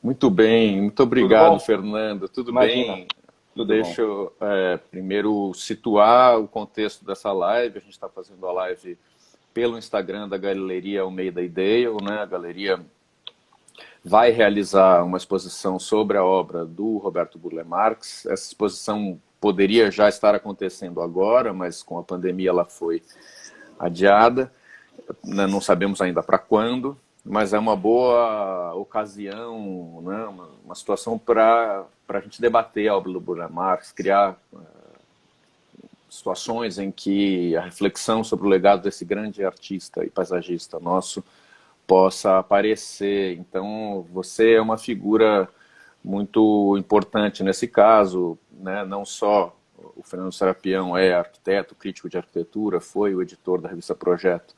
Muito bem, muito Tudo obrigado, bom? Fernando. Tudo Imagina, bem? tudo bom. Deixa eu primeiro situar o contexto dessa live. A gente está fazendo a live pelo Instagram da Galeria Almeida e Dale, né? A galeria vai realizar uma exposição sobre a obra do Roberto Burle Marx. Essa exposição poderia já estar acontecendo agora, mas com a pandemia ela foi adiada, né? Não sabemos ainda para quando, mas é uma boa ocasião, né? Uma situação para a gente debater a obra do Burle Marx, criar situações em que a reflexão sobre o legado desse grande artista e paisagista nosso possa aparecer. Então, você é uma figura muito importante nesse caso, né? Não só o Fernando Serapião é arquiteto, crítico de arquitetura, foi o editor da revista Projeto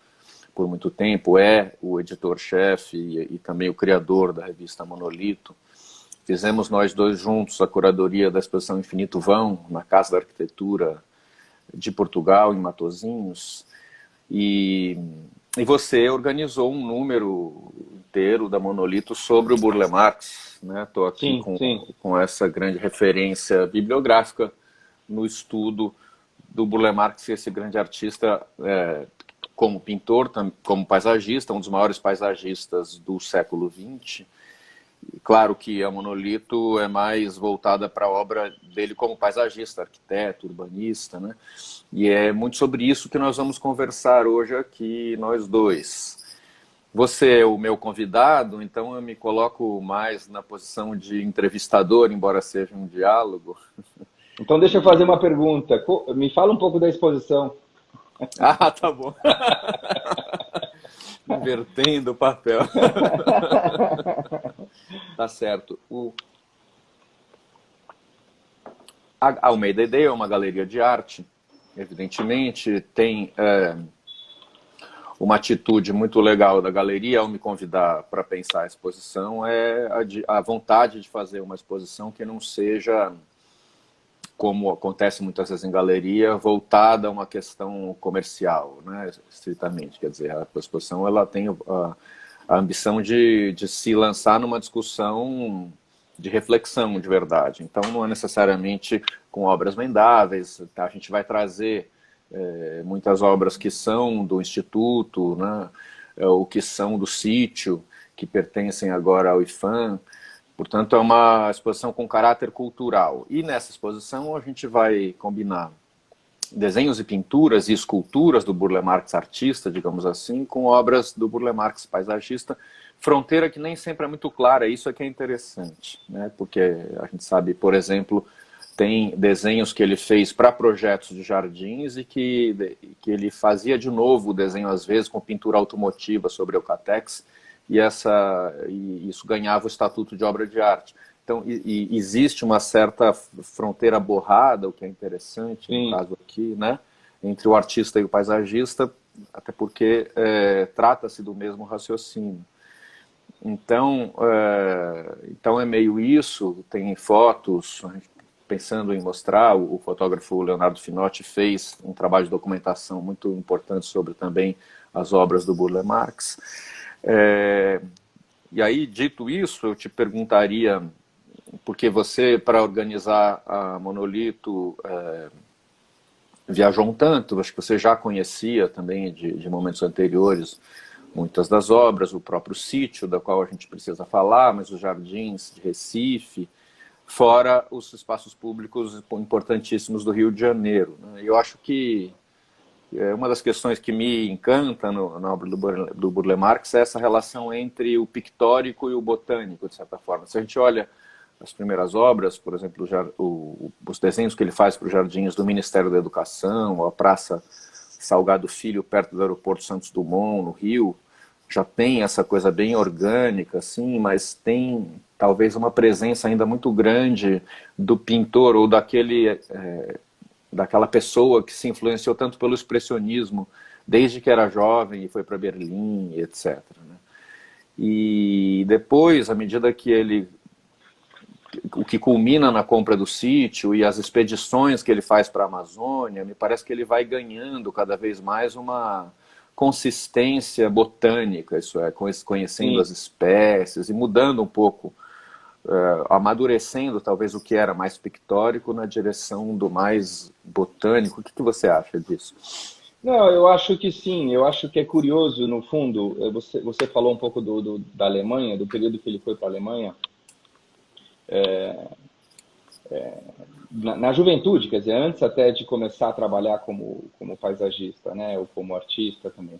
por muito tempo, é o editor-chefe e também o criador da revista Monolito. Fizemos nós dois juntos a curadoria da exposição Infinito Vão, na Casa da Arquitetura de Portugal, em Matosinhos, e, e você organizou um número inteiro da Monolito sobre o Burle Marx, né? Estou aqui Sim, sim. com essa grande referência bibliográfica no estudo do Burle Marx, esse grande artista, como pintor, como paisagista, um dos maiores paisagistas do século XX. Claro que a Monolito é mais voltada para a obra dele como paisagista, arquiteto, urbanista, né? E é muito sobre isso que nós vamos conversar hoje aqui, nós dois. Você é o meu convidado, então eu me coloco mais na posição de entrevistador, embora seja um diálogo. Então deixa eu fazer E... uma pergunta. Me fala um pouco da exposição. Ah, tá bom. Invertendo o papel. Tá certo. A Almeida Ideia é uma galeria de arte, evidentemente, tem uma atitude muito legal da galeria ao me convidar para pensar a exposição, é a vontade de fazer uma exposição que não seja, como acontece muitas vezes em galeria, voltada a uma questão comercial, né, estritamente. Quer dizer, a exposição ela tem a ambição de se lançar numa discussão de reflexão de verdade. Então, não é necessariamente com obras vendáveis, tá? A gente vai trazer muitas obras que são do Instituto, né, ou que são do sítio, que pertencem agora ao IFAM. Portanto, é uma exposição com caráter cultural. E nessa exposição a gente vai combinar desenhos e pinturas e esculturas do Burle Marx artista, digamos assim, com obras do Burle Marx paisagista, fronteira que nem sempre é muito clara. Isso é que é interessante, né? Porque a gente sabe, por exemplo, tem desenhos que ele fez para projetos de jardins e que ele fazia de novo o desenho, às vezes, com pintura automotiva sobre Eucatex, e isso ganhava o estatuto de obra de arte. Então, existe uma certa fronteira borrada, o que é interessante no Sim. caso aqui, né, entre o artista e o paisagista, até porque trata-se do mesmo raciocínio. Então é meio isso, tem fotos, pensando em mostrar, o fotógrafo Leonardo Finotti fez um trabalho de documentação muito importante sobre também as obras do Burle Marx. É, e aí, dito isso, eu te perguntaria, porque você, para organizar a Monolito, viajou um tanto, acho que você já conhecia também de momentos anteriores muitas das obras, o próprio sítio, da qual a gente precisa falar, mas os jardins de Recife, fora os espaços públicos importantíssimos do Rio de Janeiro, né? Eu acho que uma das questões que me encanta na obra do Burle Marx é essa relação entre o pictórico e o botânico, de certa forma. Se a gente olha as primeiras obras, por exemplo, os desenhos que ele faz para os jardins do Ministério da Educação, ou a Praça Salgado Filho, perto do aeroporto Santos Dumont, no Rio, já tem essa coisa bem orgânica, assim, mas tem talvez uma presença ainda muito grande do pintor ou daquela pessoa que se influenciou tanto pelo expressionismo desde que era jovem e foi para Berlim, etc. Né? E depois, à medida que o que culmina na compra do sítio e as expedições que ele faz para a Amazônia, me parece que ele vai ganhando cada vez mais uma consistência botânica, isso é, conhecendo Sim. as espécies e mudando um pouco amadurecendo talvez o que era mais pictórico na direção do mais botânico. O que você acha disso? Não, eu acho que sim. Eu acho que é curioso, no fundo, você falou um pouco da Alemanha, do período que ele foi para a Alemanha. Na juventude, quer dizer, antes até de começar a trabalhar como paisagista, né, ou como artista também.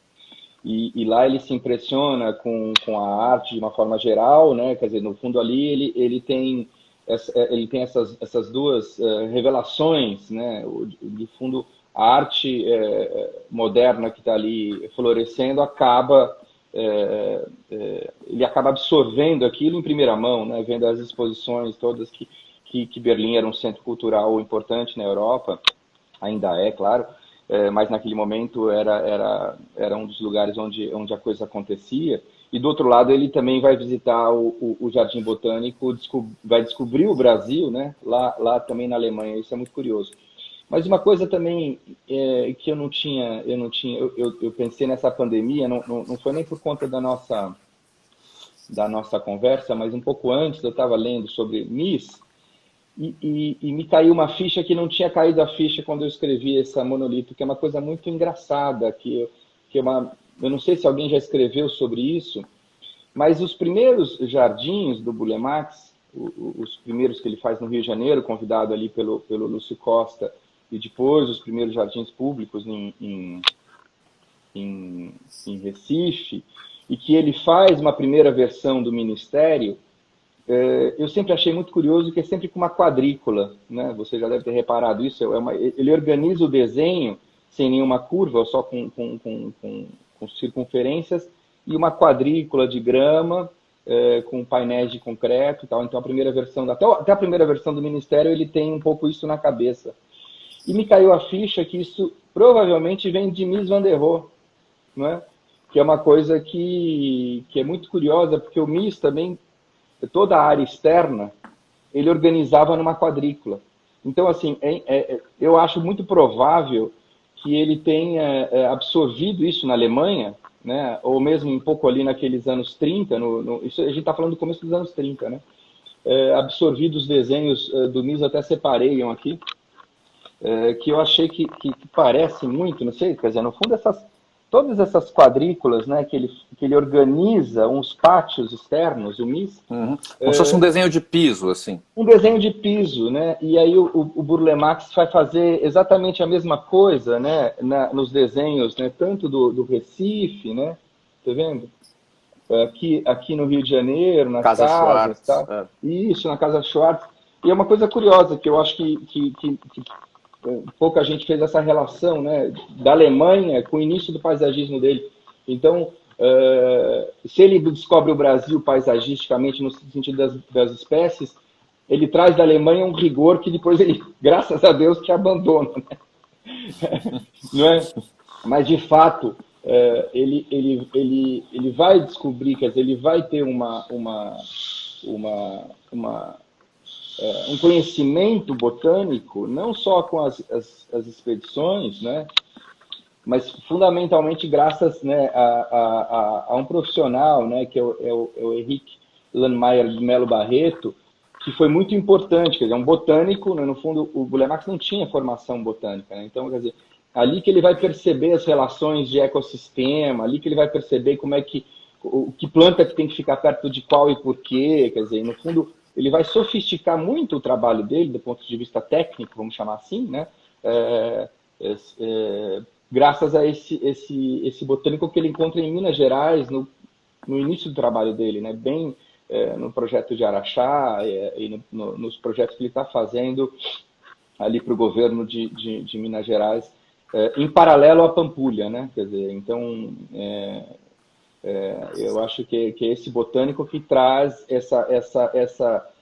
E lá ele se impressiona com a arte de uma forma geral, né, quer dizer, no fundo ali ele tem essas duas revelações, né, de fundo a arte moderna que está ali florescendo ele acaba absorvendo aquilo em primeira mão, né, vendo as exposições todas que Berlim era um centro cultural importante na Europa, ainda é, claro, mas naquele momento era um dos lugares onde a coisa acontecia. E do outro lado, ele também vai visitar o Jardim Botânico, vai descobrir o Brasil, né? Lá também na Alemanha. Isso é muito curioso. Mas uma coisa também que eu pensei nessa pandemia, não foi nem por conta da nossa conversa, mas um pouco antes eu estava lendo sobre Nis, e me caiu uma ficha que não tinha caído a ficha quando eu escrevi essa monolito, que é uma coisa muito engraçada, eu não sei se alguém já escreveu sobre isso, mas os primeiros jardins do Burle Marx, os primeiros que ele faz no Rio de Janeiro, convidado ali pelo Lúcio Costa, e depois os primeiros jardins públicos em Recife, e que ele faz uma primeira versão do Ministério, eu sempre achei muito curioso que é sempre com uma quadrícula, né? Você já deve ter reparado isso. Ele organiza o desenho sem nenhuma curva, só com circunferências, e uma quadrícula de grama, com painéis de concreto e tal. Então, até a primeira versão do Ministério, ele tem um pouco isso na cabeça. E me caiu a ficha que isso provavelmente vem de Mies van der Rohe, não é? Que é uma coisa que é muito curiosa, porque o Mies também, toda a área externa, ele organizava numa quadrícula. Então, assim, eu acho muito provável que ele tenha absorvido isso na Alemanha, né? Ou mesmo um pouco ali naqueles anos 30, isso a gente está falando do começo dos anos 30, né? Absorvido os desenhos do Mies, até separei um aqui, que eu achei que parece muito, não sei, quer dizer, no fundo, todas essas quadrículas, né, que ele organiza uns pátios externos, o Mies. Uhum. Como se fosse um desenho de piso, assim. Um desenho de piso, né? E aí o Burle Marx vai fazer exatamente a mesma coisa, né? Nos desenhos, né? Tanto do Recife, né? Tá vendo? Aqui no Rio de Janeiro, nas Casa casas, Schwartz. tal. Isso, na Casa Schwartz. E é uma coisa curiosa, que eu acho que pouca gente fez essa relação, né? Da Alemanha com o início do paisagismo dele. Então, se ele descobre o Brasil paisagisticamente no sentido das espécies, ele traz da Alemanha um rigor que depois ele, graças a Deus, que abandona, né? Não é? Mas, de fato, ele vai descobrir, quer dizer, ele vai ter um conhecimento botânico, não só com as expedições, né? Mas fundamentalmente graças, né, a um profissional, né, que é o Henrique Landmeyer de Melo Barreto, que foi muito importante, quer dizer, um botânico, né, no fundo o Burle Marx não tinha formação botânica, né, então, quer dizer, ali que ele vai perceber as relações de ecossistema, ali que ele vai perceber que planta que tem que ficar perto de qual e por quê, quer dizer, no fundo ele vai sofisticar muito o trabalho dele do ponto de vista técnico, vamos chamar assim, né, graças a esse botânico que ele encontra em Minas Gerais no início do trabalho dele, né? Bem no projeto de Araxá e nos projetos que ele está fazendo ali para o governo de Minas Gerais, em paralelo à Pampulha, né? Quer dizer, então eu acho que é esse botânico que traz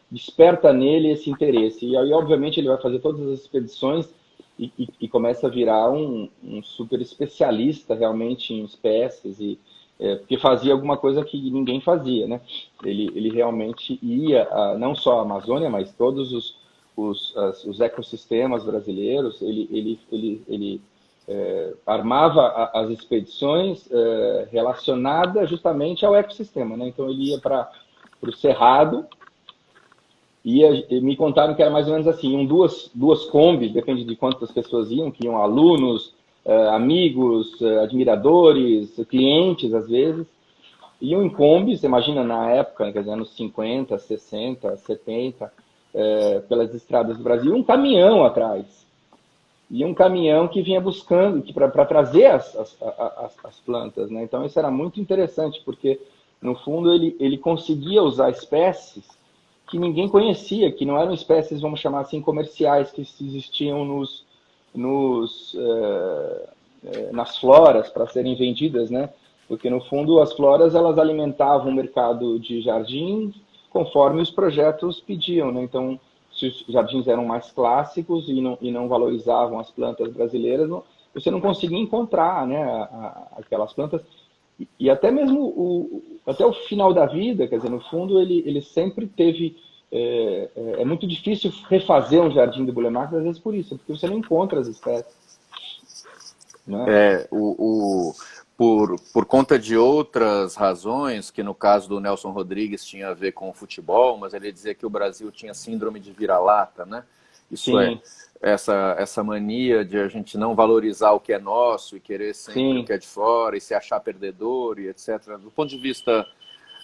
desperta nele esse interesse. E aí, obviamente, ele vai fazer todas as expedições e começa a virar um super especialista realmente em espécies, porque fazia alguma coisa que ninguém fazia, né? Ele realmente ia, não só a Amazônia, mas todos os ecossistemas brasileiros, ele armava as expedições relacionadas justamente ao ecossistema, né? Então ele ia para o Cerrado, E me contaram que era mais ou menos assim, iam duas Kombis, depende de quantas pessoas iam, que iam alunos, amigos, admiradores, clientes, às vezes, iam em Kombis, imagina na época, quer dizer, anos 50, 60, 70, pelas estradas do Brasil, um caminhão atrás. E um caminhão que vinha buscando, para trazer as plantas, né? Então isso era muito interessante, porque no fundo ele conseguia usar espécies que ninguém conhecia, que não eram espécies, vamos chamar assim, comerciais, que existiam nas floras para serem vendidas, né? Porque no fundo as floras elas alimentavam o mercado de jardins conforme os projetos pediam, né? Então, se os jardins eram mais clássicos e não valorizavam as plantas brasileiras, você não conseguia encontrar, né, aquelas plantas. E até mesmo até o final da vida, quer dizer, no fundo, ele sempre teve... É muito difícil refazer um jardim de Burle Marx, às vezes por isso, porque você não encontra as espécies. Né? Por conta de outras razões, que no caso do Nelson Rodrigues tinha a ver com o futebol, mas ele dizia que o Brasil tinha síndrome de vira-lata, né? Isso Sim. essa mania de a gente não valorizar o que é nosso e querer sempre Sim. o que é de fora e se achar perdedor e etc. Do ponto de vista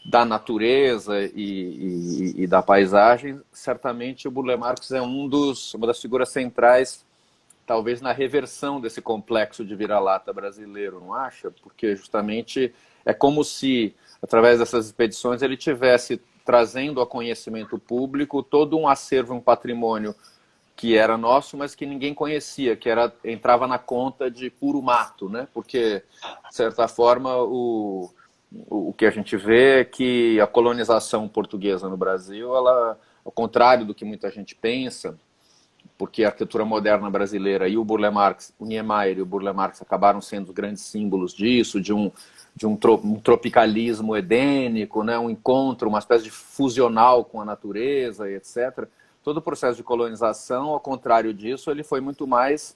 da natureza e da paisagem, certamente o Burle Marx é uma das figuras centrais, talvez na reversão desse complexo de vira-lata brasileiro, não acha? Porque justamente é como se, através dessas expedições, ele tivesse trazendo a conhecimento público todo um acervo, um patrimônio que era nosso, mas que ninguém conhecia, que entrava na conta de puro mato, né? Porque, de certa forma, o que a gente vê é que a colonização portuguesa no Brasil, ela, ao contrário do que muita gente pensa, porque a arquitetura moderna brasileira e o Burle Marx, o Niemeyer e o Burle Marx acabaram sendo os grandes símbolos disso, de um tropicalismo edênico, né? Um encontro, uma espécie de fusional com a natureza e etc. Todo o processo de colonização, ao contrário disso, ele foi muito mais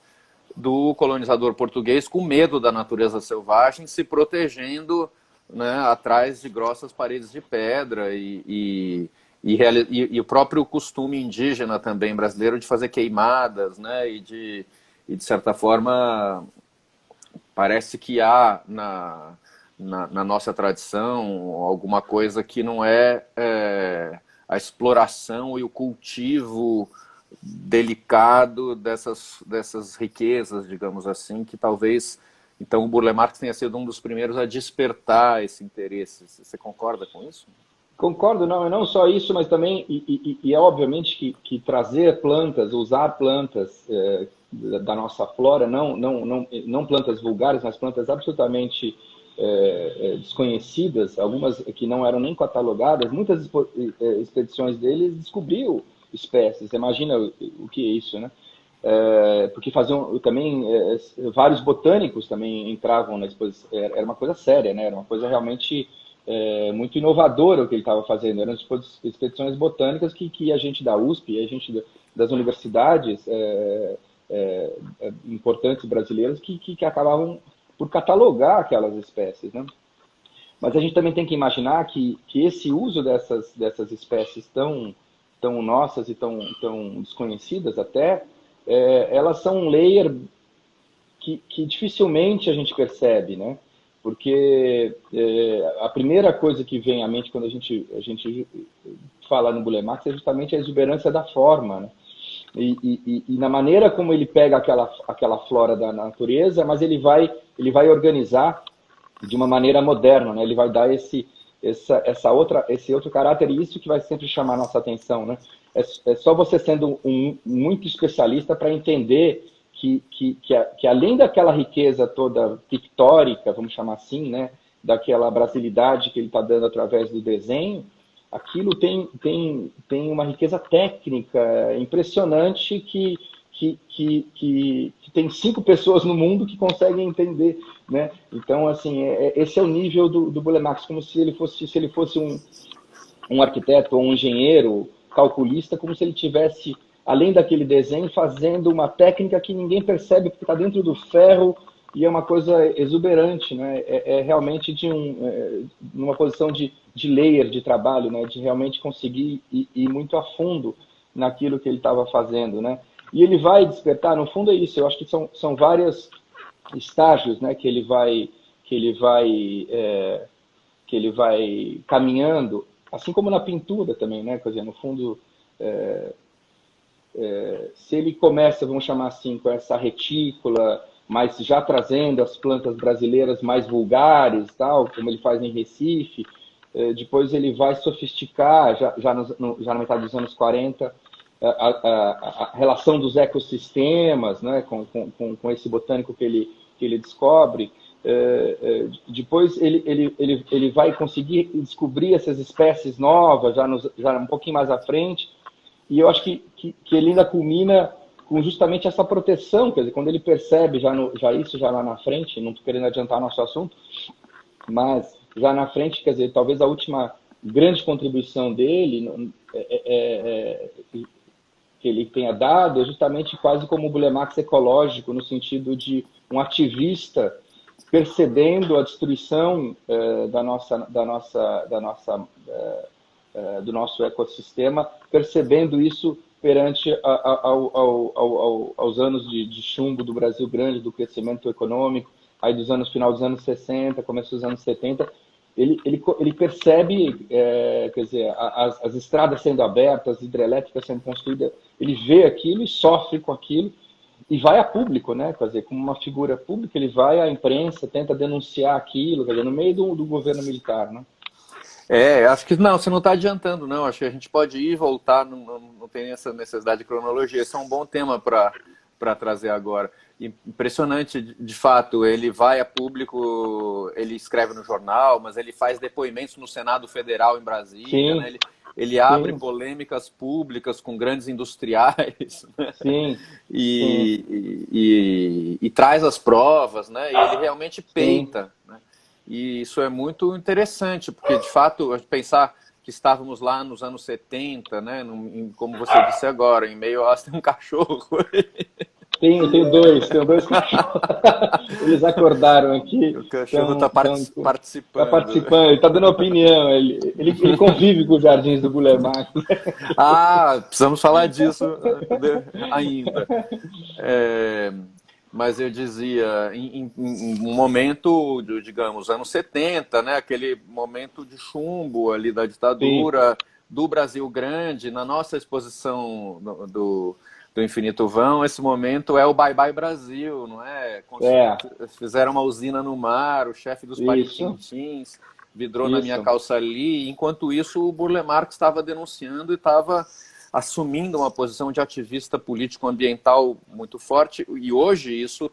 do colonizador português com medo da natureza selvagem, se protegendo, né, atrás de grossas paredes de pedra e o próprio costume indígena também brasileiro de fazer queimadas, né, e de certa forma, parece que há na nossa tradição alguma coisa que não é a exploração e o cultivo delicado dessas riquezas, digamos assim, que talvez, então, o Burle Marx tenha sido um dos primeiros a despertar esse interesse. Você concorda com isso? Concordo, não só isso, mas também, é obviamente que trazer plantas, usar plantas da nossa flora, não plantas vulgares, mas plantas absolutamente desconhecidas, algumas que não eram nem catalogadas, muitas expedições deles descobriu espécies. Imagina o que é isso, né? Porque faziam também vários botânicos também entravam na exposição. Era uma coisa séria, né? Era uma coisa realmente muito inovadora o que ele estava fazendo. Eram expedições botânicas que a gente da USP, a gente das universidades importantes brasileiras que acabavam por catalogar aquelas espécies, né? Mas a gente também tem que imaginar que esse uso dessas espécies tão nossas e tão desconhecidas até, elas são um layer que dificilmente a gente percebe, né? Porque a primeira coisa que vem à mente quando a gente fala no Burle Marx é justamente a exuberância da forma, né? E na maneira como ele pega aquela flora da natureza, mas ele vai organizar de uma maneira moderna, né? Ele vai dar esse outro caráter, e isso que vai sempre chamar a nossa atenção, né? É só você sendo muito especialista para entender que além daquela riqueza toda pictórica, vamos chamar assim, né? Daquela brasilidade que ele está dando através do desenho, aquilo tem uma riqueza técnica impressionante que tem 5 pessoas no mundo que conseguem entender, né? Então, assim, esse é o nível do Burle Marx, como se ele fosse um arquiteto ou um engenheiro, calculista, como se ele tivesse, além daquele desenho, fazendo uma técnica que ninguém percebe, porque está dentro do ferro, e é uma coisa exuberante, né? Realmente numa posição de layer de trabalho, né? De realmente conseguir ir muito a fundo naquilo que ele estava fazendo, né? E ele vai despertar, no fundo é isso, eu acho que são vários estágios, né? Que ele vai caminhando, assim como na pintura também, né? Quer dizer, no fundo, se ele começa, vamos chamar assim, com essa retícula, mas já trazendo as plantas brasileiras mais vulgares, tal, como ele faz em Recife, depois ele vai sofisticar, já na metade dos anos 40, a relação dos ecossistemas, né, com esse botânico que ele descobre. Depois ele vai conseguir descobrir essas espécies novas, já um pouquinho mais à frente, e eu acho que ele ainda culmina com justamente essa proteção, quer dizer, quando ele percebe já lá na frente, não estou querendo adiantar nosso assunto, mas já na frente, quer dizer, talvez a última grande contribuição dele que ele tenha dado é justamente quase como o Bulemax ecológico, no sentido de um ativista percebendo a destruição do nosso ecossistema, percebendo isso perante aos anos de chumbo do Brasil grande, do crescimento econômico, aí final dos anos 60, começo dos anos 70, ele percebe, quer dizer, as estradas sendo abertas, as hidrelétricas sendo construídas, ele vê aquilo e sofre com aquilo, e vai a público, né? Quer dizer, como uma figura pública, ele vai à imprensa, tenta denunciar aquilo, quer dizer, no meio do governo militar, né? Acho que não, você não está adiantando, não. Acho que a gente pode ir e voltar, não tem essa necessidade de cronologia. Esse é um bom tema para trazer agora. Impressionante, de fato, ele vai a público, ele escreve no jornal, mas ele faz depoimentos no Senado Federal em Brasília, Sim, né? Ele abre sim, polêmicas públicas com grandes industriais, né? sim, sim, E traz as provas, né? E ele realmente sim. peita, né? E isso é muito interessante, porque, de fato, pensar que estávamos lá nos anos 70, né? Como você disse agora, em meio a tem um cachorro. Tenho dois cachorros. Eles acordaram aqui, O cachorro está tá participando. participando, ele está dando opinião, ele convive com os jardins do Guilherme. Ah, precisamos falar disso ainda. Mas eu dizia, em um momento, digamos, anos 70, né, aquele momento de chumbo ali da Sim, ditadura do Brasil Grande, na nossa exposição do Infinito Vão, esse momento é o Bye Bye Brasil, não é? é, Fizeram uma usina no mar, o chefe dos isso, Paritintins vidrou na minha isso, calça ali, enquanto isso o Burle Marx estava denunciando e estava assumindo uma posição de ativista político-ambiental muito forte, e hoje isso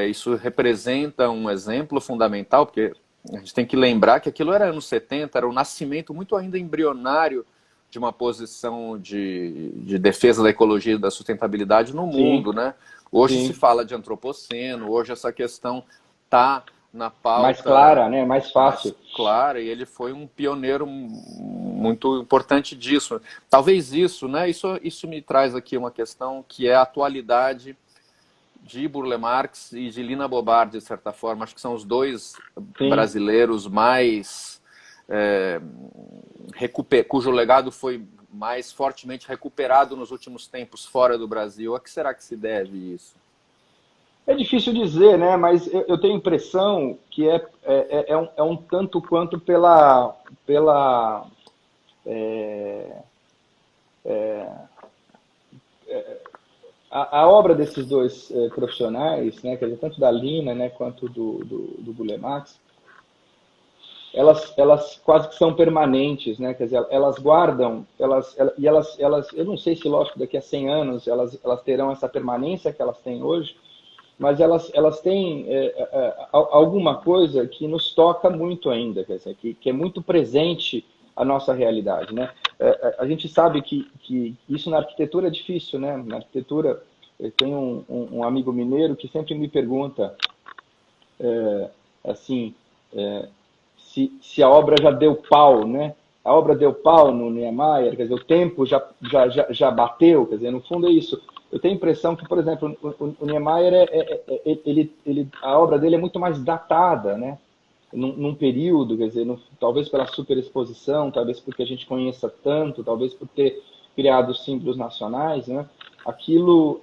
isso representa um exemplo fundamental, porque a gente tem que lembrar que aquilo era anos 70, era o nascimento muito ainda embrionário de uma posição de defesa da ecologia e da sustentabilidade no sim, mundo, né? Hoje se sim. fala de antropoceno, hoje essa questão está na Mais pauta clara, né? Mais mais fácil. clara, e ele foi um pioneiro muito importante disso. Talvez isso, né? Isso me traz aqui uma questão que é a atualidade de Burle Marx e de Lina Bobardi, de certa forma. Acho que são os dois Sim. brasileiros mais cujo legado foi mais fortemente recuperado nos últimos tempos fora do Brasil. A que será que se deve isso? É difícil dizer, né? Mas eu tenho a impressão que é um tanto quanto pela a obra desses dois profissionais, né? Quer dizer, tanto da Lina, né? Quanto do Bulemax, elas quase que são permanentes, né? Quer dizer, elas guardam, eu não sei se, lógico, daqui a 100 anos elas terão essa permanência que elas têm hoje, mas elas têm alguma coisa que nos toca muito ainda, quer dizer, que é muito presente a nossa realidade, né? A gente sabe que isso na arquitetura é difícil, né? Na arquitetura, eu tenho um amigo mineiro que sempre me pergunta, assim, se a obra já deu pau, né? a obra deu pau no Niemeyer, quer dizer, o tempo já bateu, quer dizer, no fundo é isso. Eu tenho a impressão que, por exemplo, o Niemeyer, a obra dele é muito mais datada, né? Num período, quer dizer, talvez pela superexposição, talvez porque a gente conheça tanto, talvez por ter criado símbolos nacionais, né? Aquilo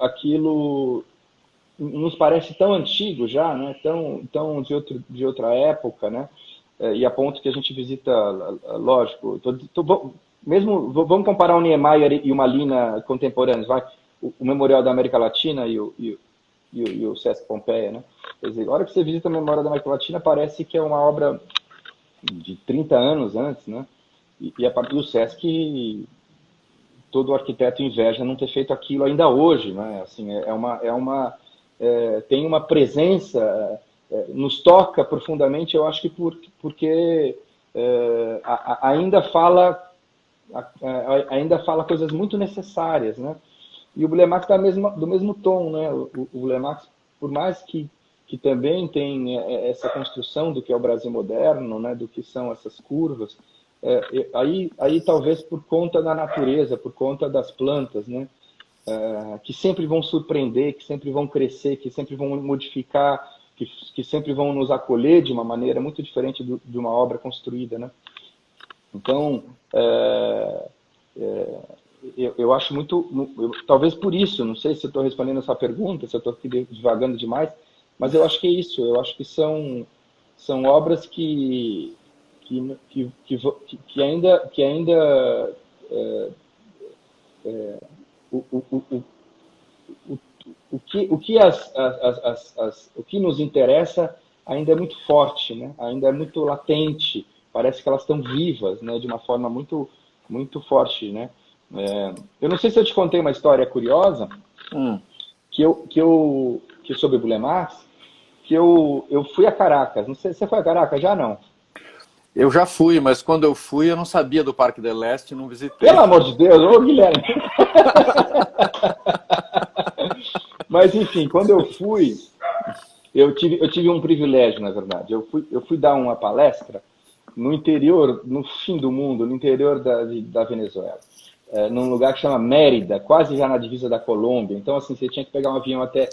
nos parece tão antigo já, né? Tão de outra época, né? E a ponto que a gente visita, lógico, mesmo vamos comparar o Niemeyer e uma Lina contemporâneos, vai, o Memorial da América Latina e o Sesc Pompeia, né? Quer dizer, a hora que você visita o Memorial da América Latina, parece que é uma obra de 30 anos antes, né? E a partir do Sesc, todo arquiteto inveja não ter feito aquilo ainda hoje, né? Assim, tem uma presença, nos toca profundamente, eu acho que porque ainda fala coisas muito necessárias, né? E o Burle Marx do mesmo tom, né? O Burle Marx, por mais que também tem essa construção do que é o Brasil moderno, né? Do que são essas curvas, aí talvez por conta da natureza, por conta das plantas, né? Que sempre vão surpreender, que sempre vão crescer, que sempre vão modificar, que sempre vão nos acolher de uma maneira muito diferente de uma obra construída, né? Então, eu acho talvez por isso, não sei se eu estou respondendo essa pergunta, se eu estou aqui divagando demais, mas eu acho que é isso, eu acho que são obras que ainda o que nos interessa ainda é muito forte, né? Ainda é muito latente, parece que elas estão vivas, né? De uma forma muito, muito forte, né? Eu não sei se eu te contei uma história curiosa que sobre Burle Marx, que eu fui a Caracas. Não sei, você foi a Caracas já, não? Eu já fui, mas quando eu fui eu não sabia do Parque del Este e não visitei. Pelo amor de Deus, ô Guilherme! Mas enfim, quando eu fui, eu tive um privilégio, na verdade. Eu fui dar uma palestra no interior, no fim do mundo, no interior da Venezuela. Num lugar que chama Mérida, quase já na divisa da Colômbia. Então, assim, você tinha que pegar um avião até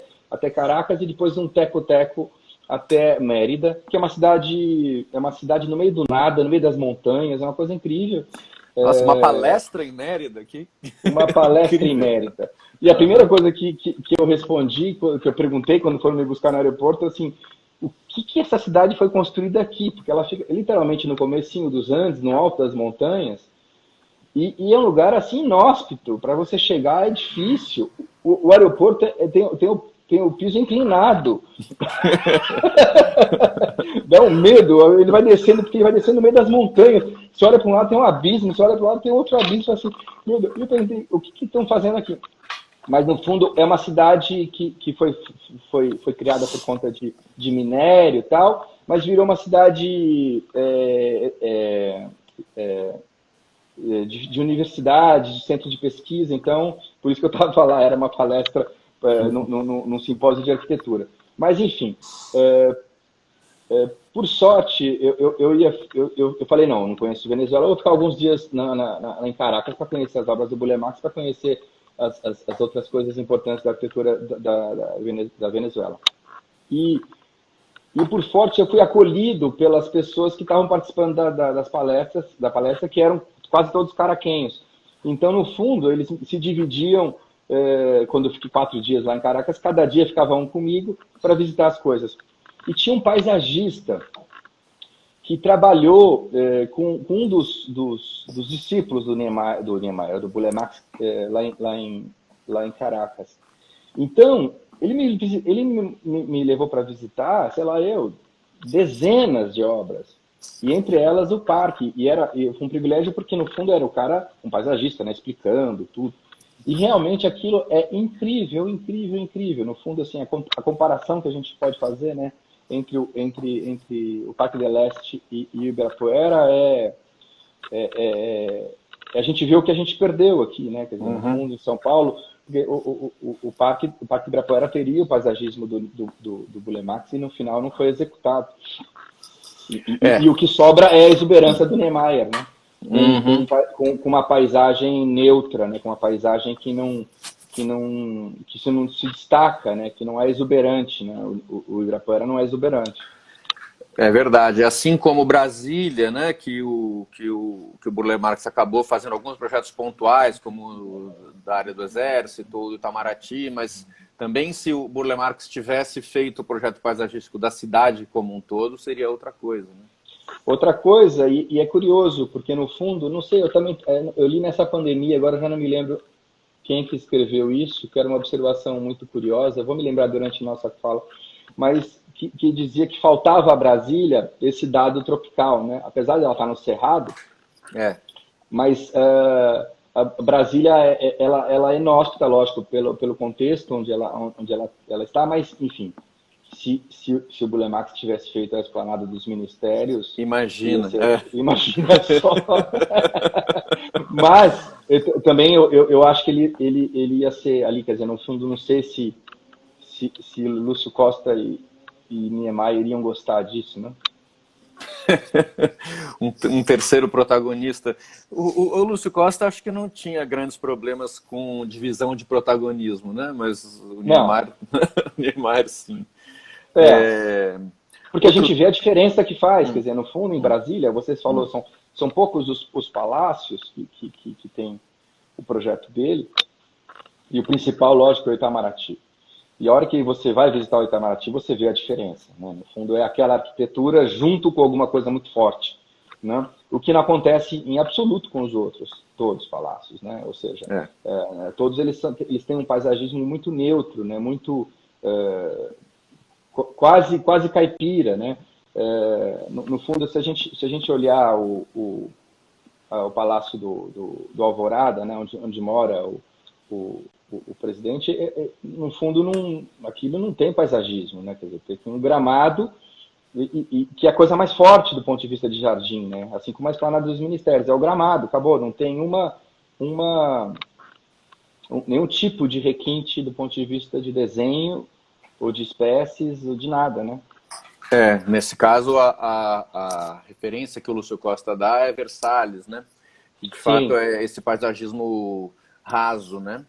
Caracas e depois um teco-teco até Mérida, que é uma cidade no meio do nada, no meio das montanhas, é uma coisa incrível. Nossa, uma palestra em Mérida aqui? Uma palestra em Mérida. E a primeira coisa que eu respondi, que eu perguntei quando foram me buscar no aeroporto, assim, o que essa cidade foi construída aqui? Porque ela fica literalmente no comecinho dos Andes, no alto das montanhas, e é um lugar assim inóspito, para você chegar é difícil. O aeroporto tem o piso inclinado. Dá um medo, ele vai descendo, porque ele vai descendo no meio das montanhas. Você olha para um lado, tem um abismo, você olha para o lado, tem outro abismo, assim, meu Deus, eu perguntei, o que estão fazendo aqui? Mas, no fundo, é uma cidade que foi criada por conta de minério e tal, mas virou uma cidade de universidade, de centro de pesquisa. Então, por isso que eu estava falando, era uma palestra num simpósio de arquitetura. Mas, enfim, por sorte, eu falei, não conheço Venezuela, eu vou ficar alguns dias em Caracas para conhecer as obras do Burle Marx, para conhecer as outras coisas importantes da arquitetura da Venezuela. E por sorte, eu fui acolhido pelas pessoas que estavam participando da palestra, que eram quase todos caraquenhos. Então, no fundo, eles se dividiam, quando eu fiquei 4 dias lá em Caracas, cada dia ficava um comigo para visitar as coisas. E tinha um paisagista que trabalhou com um dos discípulos do Burle Marx, lá em Caracas. Então, ele me levou para visitar, sei lá, dezenas de obras. E entre elas o parque. E foi um privilégio porque, no fundo, era o cara, um paisagista, né, explicando tudo. E realmente aquilo é incrível, incrível, incrível. No fundo, assim, a comparação que a gente pode fazer, né, entre o Parque del Este e o Ibirapuera a gente vê o que a gente perdeu aqui, né? Quer dizer, no fundo, em São Paulo, o Parque Ibirapuera teria o paisagismo do Burle Marx e no final não foi executado. E o que sobra é a exuberância do Niemeyer, né? Uhum. com uma paisagem neutra, né? Com uma paisagem que não se destaca, né? Que não é exuberante, né? O Ibirapuera não é exuberante. É verdade. Assim como Brasília, né, que o Burle Marx acabou fazendo alguns projetos pontuais, como o da área do Exército, ou do Itamaraty, mas também se o Burle Marx tivesse feito o projeto paisagístico da cidade como um todo, seria outra coisa, né? Outra coisa, e é curioso, porque no fundo, não sei, eu li nessa pandemia, agora já não me lembro quem que escreveu isso, que era uma observação muito curiosa, vou me lembrar durante nossa fala, mas que dizia que faltava a Brasília esse dado tropical, né? Apesar de ela estar no Cerrado, É, mas a Brasília ela é inóspita, lógico, pelo contexto onde ela está, mas, enfim, se o Burle Marx tivesse feito a esplanada dos ministérios, ia imagina. ser, imagina só. Mas também eu acho que ele ia ser ali, quer dizer, no fundo, não sei se Lúcio Costa e Niemeyer iriam gostar disso, né? Um terceiro protagonista. O Lúcio Costa acho que não tinha grandes problemas com divisão de protagonismo, né? Mas o Não, Niemeyer, o Niemeyer sim. é, É, porque a outro. gente vê a diferença que faz, quer Hum, dizer, no fundo, em Brasília, vocês falou, hum. são poucos os palácios que tem o projeto dele, e o principal, lógico, é o Itamaraty. E a hora que você vai visitar o Itamaraty, você vê a diferença, né? No fundo, é aquela arquitetura junto com alguma coisa muito forte, né? O que não acontece em absoluto com os outros, todos os palácios, né? Ou seja, É. todos eles têm um paisagismo muito neutro, né? Muito quase caipira, né? No fundo, se a gente olhar o palácio do Alvorada, né? Onde mora o presidente, no fundo, aquilo não tem paisagismo, né? Quer dizer, tem um gramado que é a coisa mais forte do ponto de vista de jardim, né? Assim como a esplanada dos ministérios, é o gramado, acabou, não tem nenhum tipo de requinte do ponto de vista de desenho ou de espécies ou de nada, né? Nesse caso, a referência que o Lúcio Costa dá é Versalhes, né? Que de fato Sim, é esse paisagismo raso, né?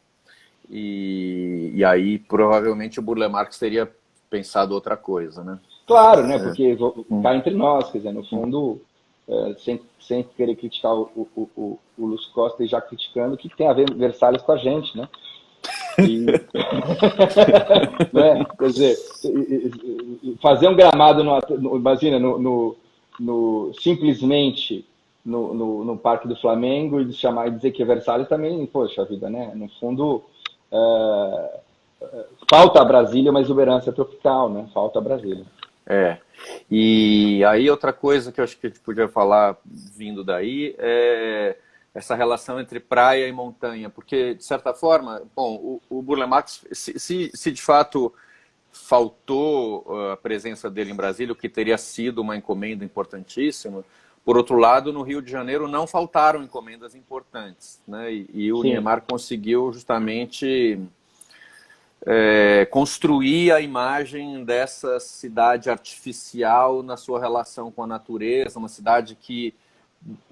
E aí provavelmente o Burle Marx teria pensado outra coisa, né? claro, né? Porque Hum. cá entre nós, quer dizer, no fundo, sem querer criticar o Lúcio Costa e já criticando, o que tem a ver Versalhes com a gente, né? E, né? Quer dizer, fazer um gramado, imagina, simplesmente no Parque do Flamengo e chamar e dizer que é Versalhes também, poxa vida, né? No fundo, é, falta a Brasília uma exuberância tropical, né? Falta a Brasília. É. E aí outra coisa que eu acho que a gente podia falar vindo daí é essa relação entre praia e montanha, porque de certa forma, bom, o Burle Marx, se de fato faltou a presença dele em Brasília, o que teria sido uma encomenda importantíssima, por outro lado, no Rio de Janeiro não faltaram encomendas importantes, né? E o Sim, Niemeyer conseguiu justamente construir a imagem dessa cidade artificial na sua relação com a natureza, uma cidade que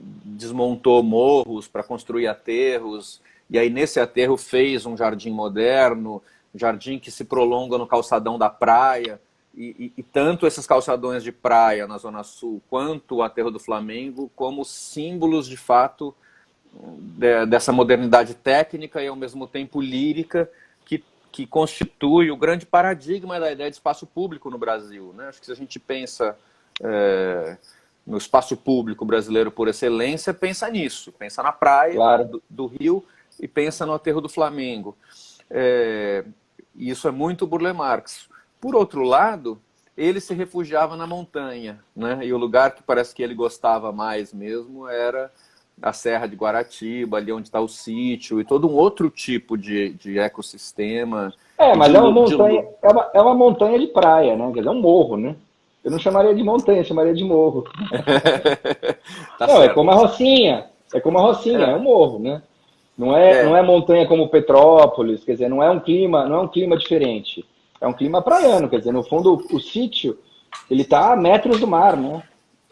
desmontou morros para construir aterros, e aí nesse aterro fez um jardim moderno, um jardim que se prolonga no calçadão da praia, e tanto esses calçadões de praia na Zona Sul, quanto o aterro do Flamengo, como símbolos de fato dessa modernidade técnica e ao mesmo tempo lírica, que constitui o grande paradigma da ideia de espaço público no Brasil, né? Acho que se a gente pensa no espaço público brasileiro por excelência, pensa nisso, pensa na praia claro. do Rio e pensa no aterro do Flamengo. E isso é muito Burle Marx. Por outro lado, ele se refugiava na montanha, né? E o lugar que parece que ele gostava mais mesmo era a Serra de Guaratiba, ali onde está o sítio, e todo um outro tipo de ecossistema e Mas é uma montanha, é uma montanha de praia, né? Quer dizer, é um morro, né? Eu não chamaria de montanha, eu chamaria de morro. Tá Não, certo. é como a Rocinha, é É, um morro, né? Não é, é montanha como Petrópolis, quer dizer, não é um clima diferente. É um clima praiano, quer dizer, no fundo o sítio, ele está a metros do mar, né?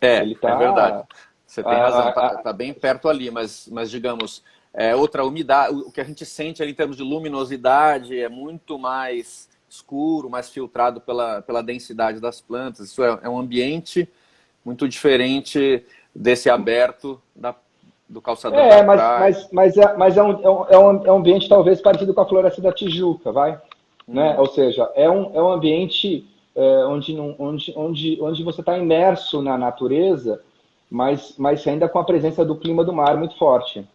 Ele é verdade. está Você tem razão, tá bem perto ali, mas digamos, outra umidade, o que a gente sente ali em termos de luminosidade é muito mais escuro, mais filtrado pela densidade das plantas. Isso é um ambiente muito diferente desse aberto do calçadão da praia. Mas é um ambiente talvez parecido com a Floresta da Tijuca, vai? Né? Ou seja, é um ambiente onde você está imerso na natureza, mas ainda com a presença do clima do mar muito forte.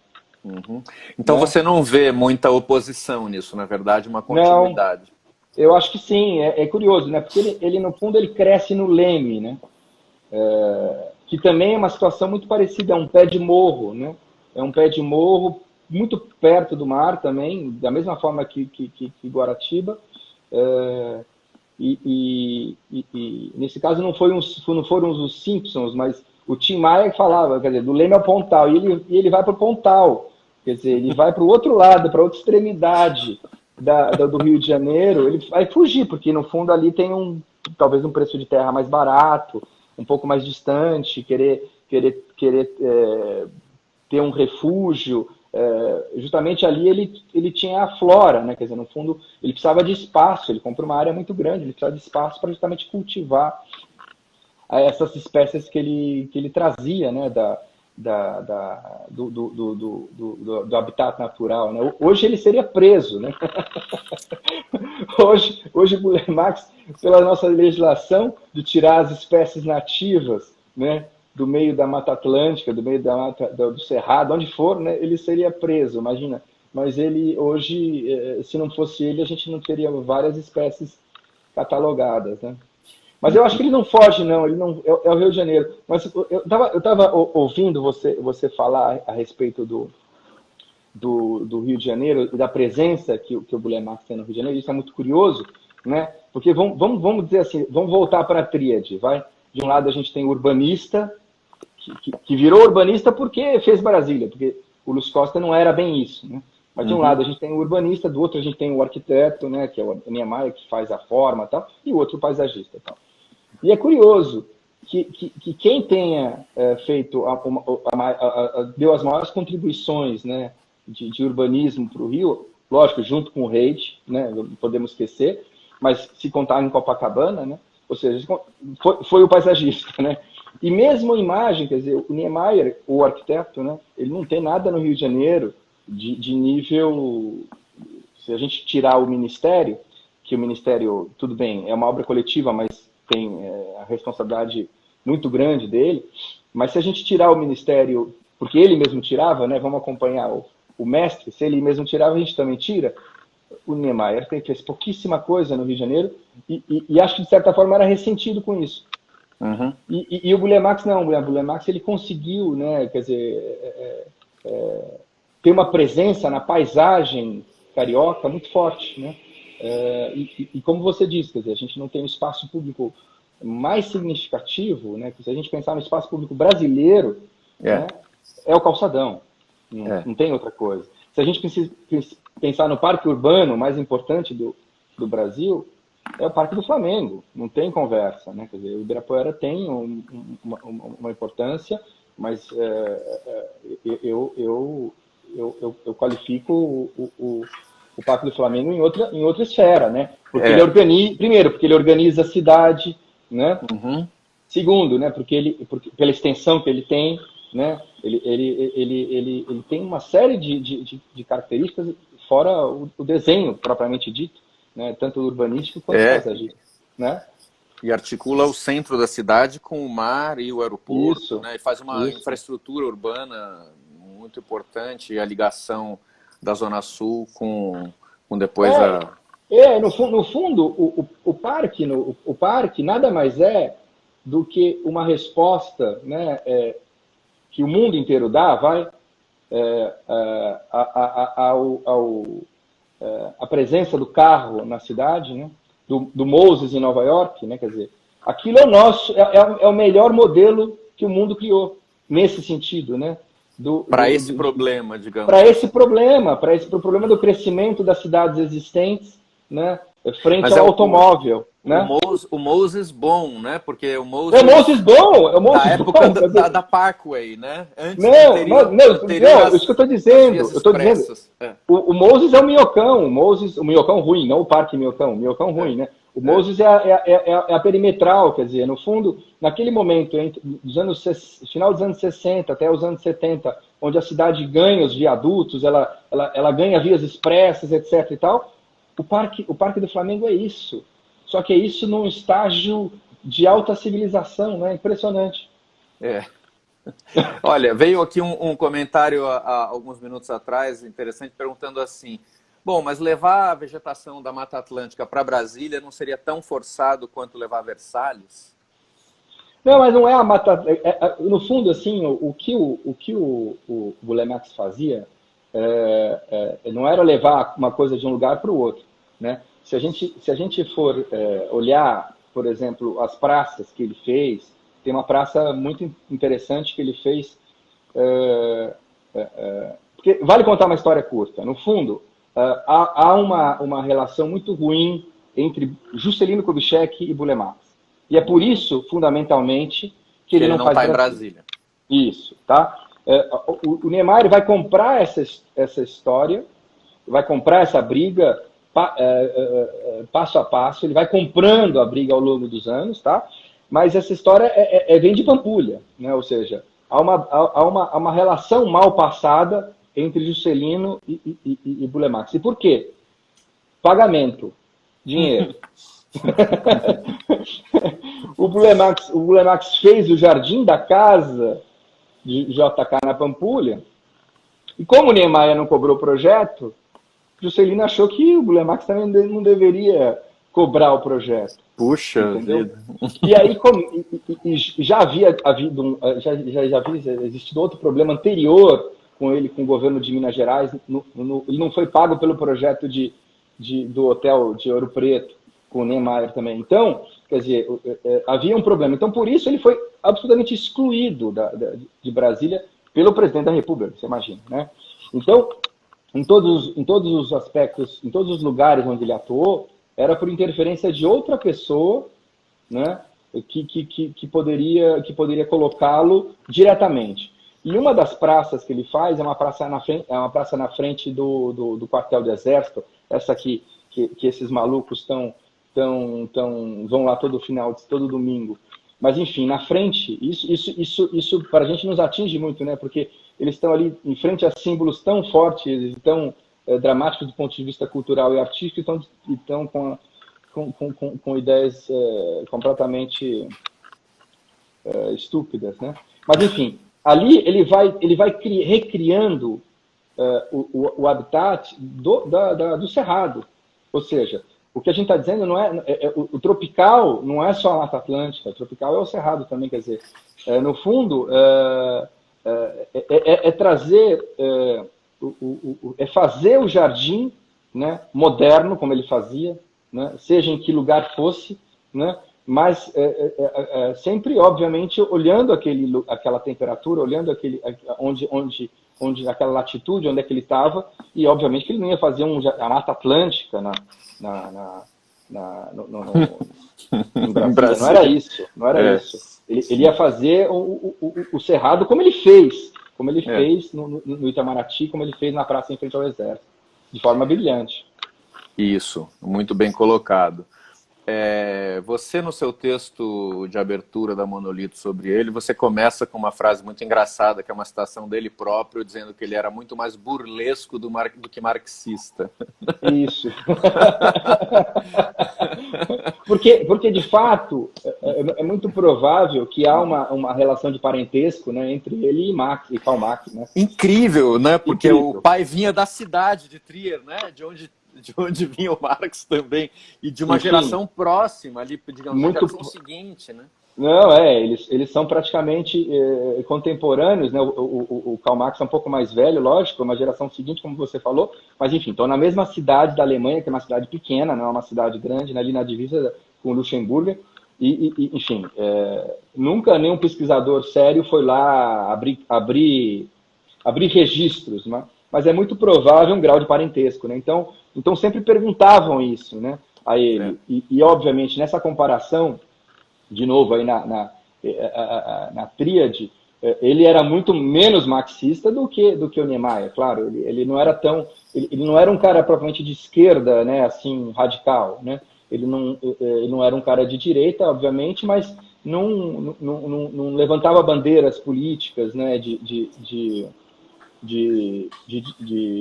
Uhum. Então, né? Você não vê muita oposição nisso, na verdade, uma continuidade. Não, eu acho que sim, é curioso, né? Porque ele, no fundo, ele cresce no Leme, né? Que também é uma situação muito parecida, é um pé de morro, né? É um pé de morro muito perto do mar também, da mesma forma que Guaratiba. E nesse caso não foram os Simpsons, mas o Tim Maia falava, quer dizer, do Leme ao Pontal, e ele vai para o Pontal, quer dizer, ele vai para o outro lado, para a outra extremidade do Rio de Janeiro, ele vai fugir, porque no fundo ali tem talvez um preço de terra mais barato, um pouco mais distante, querer ter um refúgio. Justamente ali ele tinha a flora, né? Quer dizer, no fundo, ele precisava de espaço, ele comprou uma área muito grande, ele precisava de espaço para justamente cultivar essas espécies que ele trazia, né? Do habitat natural, né? Hoje ele seria preso, né? Hoje o Guilherme Marx, pela nossa legislação de tirar as espécies nativas, né, do meio da Mata Atlântica, do meio da mata, do Cerrado, onde for, né, ele seria preso, imagina. Mas ele hoje, se não fosse ele, a gente não teria várias espécies catalogadas, né? Mas eu acho que ele não foge, não. Ele não é o Rio de Janeiro. Mas eu estava ouvindo você falar a respeito do Rio de Janeiro e da presença que o Guilherme Marx tem no Rio de Janeiro. Isso é muito curioso, né? Porque vamos dizer assim, vamos voltar para a tríade, vai? De um lado a gente tem o urbanista, que virou urbanista porque fez Brasília, porque o Luz Costa não era bem isso, né? Mas de um lado a gente tem o urbanista, do outro a gente tem o arquiteto, né, que é o Niemeyer, que faz a forma e tal, e o outro o paisagista e tal. E é curioso que quem tenha feito, deu as maiores contribuições, né, de urbanismo para o Rio, lógico, junto com o Reid, né, não podemos esquecer, mas se contar em Copacabana, né, ou seja, foi o paisagista, né? E mesmo a imagem, quer dizer, o Niemeyer, o arquiteto, né, ele não tem nada no Rio de Janeiro de nível, se a gente tirar o Ministério, que o Ministério, tudo bem, é uma obra coletiva, mas tem a responsabilidade muito grande dele, mas se a gente tirar o Ministério, porque ele mesmo tirava, né, vamos acompanhar o mestre, se ele mesmo tirava, a gente também tira, o Niemeyer fez pouquíssima coisa no Rio de Janeiro e acho que, de certa forma, era ressentido com isso. Uhum. E o Guilherme Marx não, o Guilherme Marx ele conseguiu, né, quer dizer, ter uma presença na paisagem carioca muito forte, né? E como você disse, quer dizer, a gente não tem um espaço público mais significativo, né? Se a gente pensar no espaço público brasileiro, né, é o calçadão, não tem outra coisa. Se a gente pensar no parque urbano mais importante do Brasil, é o Parque do Flamengo, não tem conversa, né? Quer dizer, o Ibirapuera tem uma importância, mas eu qualifico o Parque do Flamengo em outra esfera, né? Porque ele organiza, primeiro, porque ele organiza a cidade, né? Uhum. Segundo, né? Porque pela extensão que ele tem, né? Ele tem uma série de características fora o desenho propriamente dito, né? Tanto urbanístico quanto paisagístico, né? E articula o centro da cidade com o mar e o aeroporto, isso, né? E faz uma infraestrutura urbana muito importante, e a ligação da Zona Sul com depois no fundo, o parque nada mais é do que uma resposta, né, que o mundo inteiro dá, a presença do carro na cidade, né, do Moses em Nova York, né, quer dizer, aquilo é o nosso, é o melhor modelo que o mundo criou, nesse sentido, né? Para esse problema, digamos. Para esse problema do crescimento das cidades existentes, né, frente Mas ao é automóvel. Né? O Moses bom, né? Porque o É Moses o Moses bom, é o da Moses época bom. da Parkway, né? Antes, Não, anterior isso que eu estou às vias dizendo. Eu estou dizendo. expressas. É, O Moses é o Minhocão, o Minhocão ruim, não o Parque Minhocão, o Minhocão ruim, né? O é. Moses é a perimetral, quer dizer, no fundo, naquele momento, final dos anos 60 até os anos 70, onde a cidade ganha os viadutos, ela ganha vias expressas, etc. e tal, o Parque do Flamengo é isso. Só que é isso num estágio de alta civilização, né? Impressionante. É. Olha, veio aqui um comentário há alguns minutos atrás, interessante, perguntando assim: bom, mas levar a vegetação da Mata Atlântica para Brasília não seria tão forçado quanto levar Versalhes? Não, mas não é a mata. No fundo, assim, o que o Bulemax fazia não era levar uma coisa de um lugar para o outro, né? Se a gente for olhar, por exemplo, as praças que ele fez, tem uma praça muito interessante que ele fez. Porque vale contar uma história curta. No fundo, há uma relação muito ruim entre Juscelino Kubitschek e Bulemax. E é por isso, fundamentalmente, que Que ele ele não não faz está em Brasília. Brasília. Isso, tá? O Niemeyer vai comprar essa história, vai comprar essa briga passo a passo, ele vai comprando a briga ao longo dos anos, tá? Mas essa história vem de Pampulha, né? Ou seja, há uma relação mal passada entre Juscelino e Bulemax. E por quê? Pagamento, dinheiro. O Bulemax fez o jardim da casa de JK na Pampulha, e como o Niemeyer não cobrou o projeto, Juscelino achou que o Bulemax também não deveria cobrar o projeto. Puxa Entendeu? vida. E aí já havia havido já havia existido outro problema anterior com ele, com o governo de Minas Gerais. Ele não foi pago pelo projeto do hotel de Ouro Preto, com o Niemeyer também. Então, quer dizer, havia um problema. Então, por isso, ele foi absolutamente excluído de Brasília pelo presidente da República, você imagina, né? Então, em todos os aspectos, em todos os lugares onde ele atuou, era por interferência de outra pessoa, né, que poderia colocá-lo diretamente. E uma das praças que ele faz é uma praça na frente do quartel do Exército, essa que esses malucos vão lá todo domingo. Mas, enfim, na frente, isso para a gente nos atinge muito, né? Porque eles estão ali em frente a símbolos tão fortes e tão dramáticos do ponto de vista cultural e artístico, e estão com ideias completamente estúpidas, né? Mas, enfim, ali ele vai recriando o habitat do Cerrado. Ou seja, o que a gente está dizendo não o tropical não é só a Mata Atlântica, o tropical é o Cerrado também, quer dizer, no fundo, trazer, fazer o jardim, né, moderno, como ele fazia, né, seja em que lugar fosse, né, mas sempre, obviamente, olhando aquela temperatura, olhando onde aquela latitude, onde é que ele estava, e obviamente que ele não ia fazer a Mata Atlântica em Brasília. Não era isso, não era isso. Ele ia fazer o Cerrado como ele fez no Itamaraty, como ele fez na praça em frente ao Exército, de forma brilhante. Isso, muito bem colocado. Você, no seu texto de abertura da Monolito sobre ele, você começa com uma frase muito engraçada, que é uma citação dele próprio, dizendo que ele era muito mais burlesco do que marxista. Isso. Porque, de fato, é muito provável que há uma relação de parentesco, né, entre ele e Karl Marx. Né? Incrível, né? Porque Incrível. O pai vinha da cidade de Trier, né? De onde vinha o Marx também, e de uma geração próxima ali, digamos, muito... geração seguinte, né? Não, eles são praticamente contemporâneos, né? O Karl Marx é um pouco mais velho, lógico, é uma geração seguinte, como você falou, mas enfim, estão na mesma cidade da Alemanha, que é uma cidade pequena, não é uma cidade grande, né? Ali na divisa com Luxemburgo, enfim, nunca nenhum pesquisador sério foi lá abrir registros, né? Mas é muito provável um grau de parentesco, né? Então, Então sempre perguntavam isso, né, a ele. E obviamente, nessa comparação, de novo, aí na tríade, ele era muito menos marxista do que o Niemeyer, claro. Ele não era tão... Ele não era um cara propriamente de esquerda, né, assim, radical, né? Ele não era um cara de direita, obviamente, mas não levantava bandeiras políticas, né, de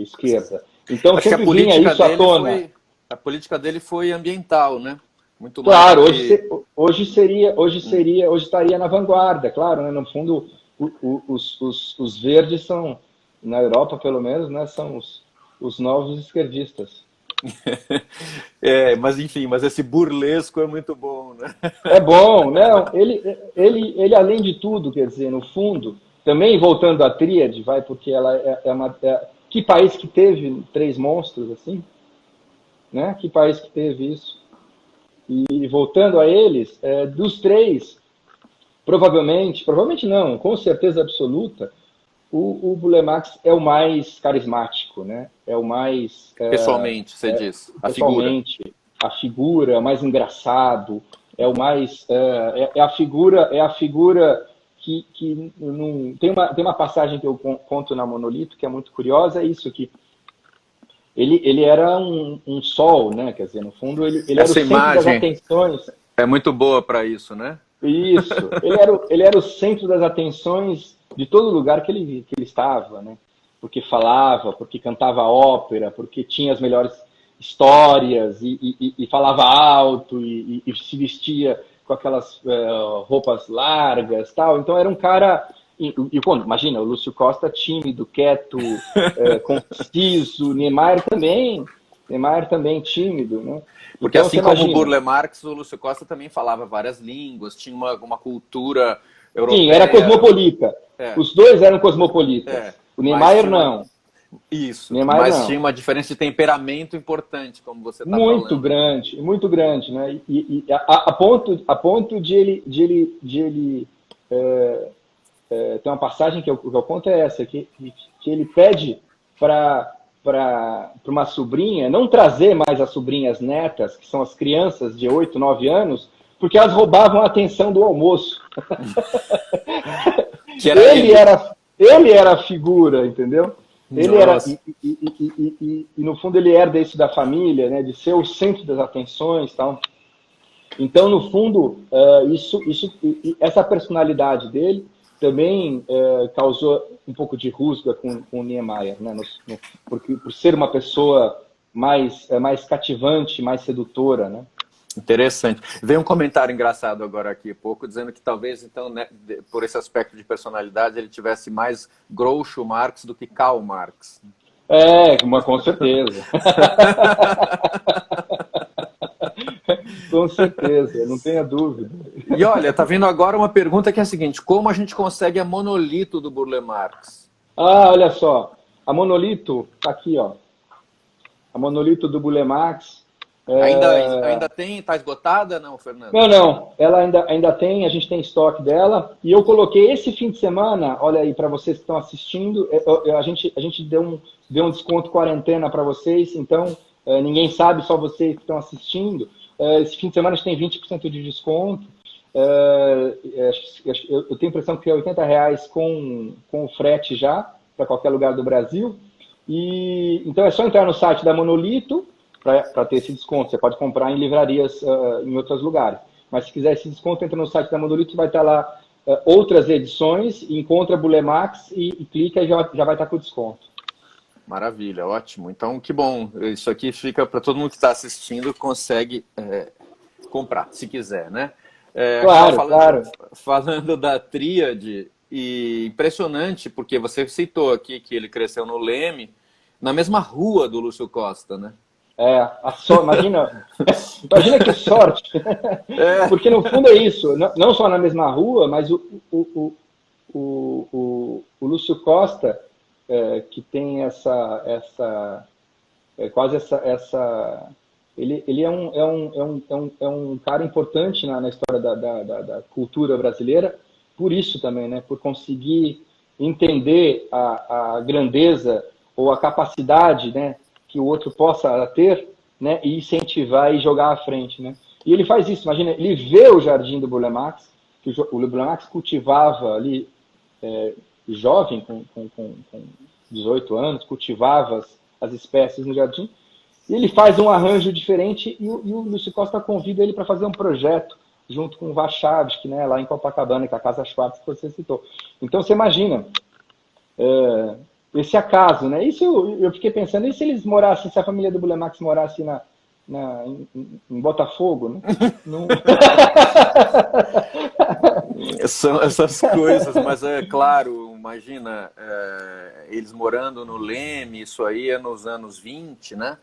esquerda. Então Acho que sempre vinha isso à tona. A política dele foi ambiental, né? Muito mais Claro, que... hoje estaria na vanguarda, claro, né? No fundo, os verdes são, na Europa pelo menos, né, são os novos esquerdistas. Mas enfim, mas esse burlesco é muito bom, né? É bom, não, ele além de tudo, quer dizer, no fundo, também voltando à tríade, vai, porque ela que país que teve 3 monstros assim, né? Que país que teve isso? E voltando a eles, dos 3, provavelmente não, com certeza absoluta, o Burle Marx é o mais carismático, né? É o mais... Pessoalmente, você diz. Pessoalmente, a figura, mais engraçado, é o mais... É a figura que não... Tem uma passagem que eu conto na Monolito, que é muito curiosa, é isso, que ele era um sol, né? Quer dizer, no fundo, ele era o centro das atenções. É muito boa para isso, né? Isso. Ele era o centro das atenções de todo lugar que ele estava, né? Porque falava, porque cantava ópera, porque tinha as melhores histórias e falava alto e se vestia com aquelas roupas largas, tal. Então era um cara... imagina, o Lúcio Costa tímido, quieto, conciso, Niemeyer também tímido, né? Porque então, assim como o Burle Marx, o Lúcio Costa também falava várias línguas, tinha uma cultura europeia. Sim, era cosmopolita. Os dois eram cosmopolitas. O Niemeyer não. Isso, Niemeyer, mas não. Tinha uma diferença de temperamento importante, como você está falando. Muito grande, né? A ponto de ele tem uma passagem que eu conto é essa, que ele pede para uma sobrinha não trazer mais as sobrinhas netas, que são as crianças de 8, 9 anos, porque elas roubavam a atenção do almoço. Ele era a figura, entendeu? Ele era, e no fundo ele herda isso da família, né, de ser o centro das atenções, tal. Então, no fundo, essa personalidade dele também causou um pouco de rusga com o Niemeyer, né? Por ser uma pessoa mais cativante, mais sedutora, né? Interessante. Veio um comentário engraçado agora aqui há pouco, dizendo que talvez, então, né, por esse aspecto de personalidade, ele tivesse mais Groucho Marx do que Karl Marx. Com certeza. Com certeza, não tenha dúvida. E olha, tá vindo agora uma pergunta que é a seguinte: como a gente consegue a monolito do Burle Marx? Olha só, a monolito, tá aqui, ó. A monolito do Burle Marx. Ainda tem? Está esgotada, não, Fernando? Não. Ela ainda tem, a gente tem estoque dela. E eu coloquei esse fim de semana, olha aí, para vocês que estão assistindo, a gente deu um desconto quarentena para vocês, então ninguém sabe, só vocês que estão assistindo. Esse fim de semana a gente tem 20% de desconto. Eu tenho a impressão que é R$80 com o frete já, para qualquer lugar do Brasil. Então é só entrar no site da Monolito para ter esse desconto. Você pode comprar em livrarias em outros lugares. Mas se quiser esse desconto, entra no site da Monolito, vai estar lá outras edições, encontra Burle Marx e clica e já vai estar com desconto. Maravilha, ótimo. Então, que bom. Isso aqui fica para todo mundo que está assistindo, consegue comprar, se quiser, né? Claro. Falando da tríade, e impressionante, porque você citou aqui que ele cresceu no Leme, na mesma rua do Lúcio Costa, né? Imagina que sorte. Porque no fundo é isso, não só na mesma rua, mas o Lúcio Costa, que tem ele é um cara importante na história da cultura brasileira, por isso também, né? Por conseguir entender a grandeza ou a capacidade, né, que o outro possa ter, né, e incentivar e jogar à frente, né? E ele faz isso, imagina, ele vê o jardim do Burle Marx, que o Burle Marx cultivava ali, jovem, com 18 anos, cultivava as espécies no jardim, e ele faz um arranjo diferente e o Lúcio Costa convida ele para fazer um projeto junto com o Warchavsky, né, lá em Copacabana, que é a Casa Schwartz que você citou. Então você imagina esse acaso, né? Isso eu fiquei pensando, e se eles morassem, se a família do Burle Marx morasse em Botafogo, né? Não... São essas coisas, mas é claro, imagina, eles morando no Leme, isso aí é nos anos 20, né?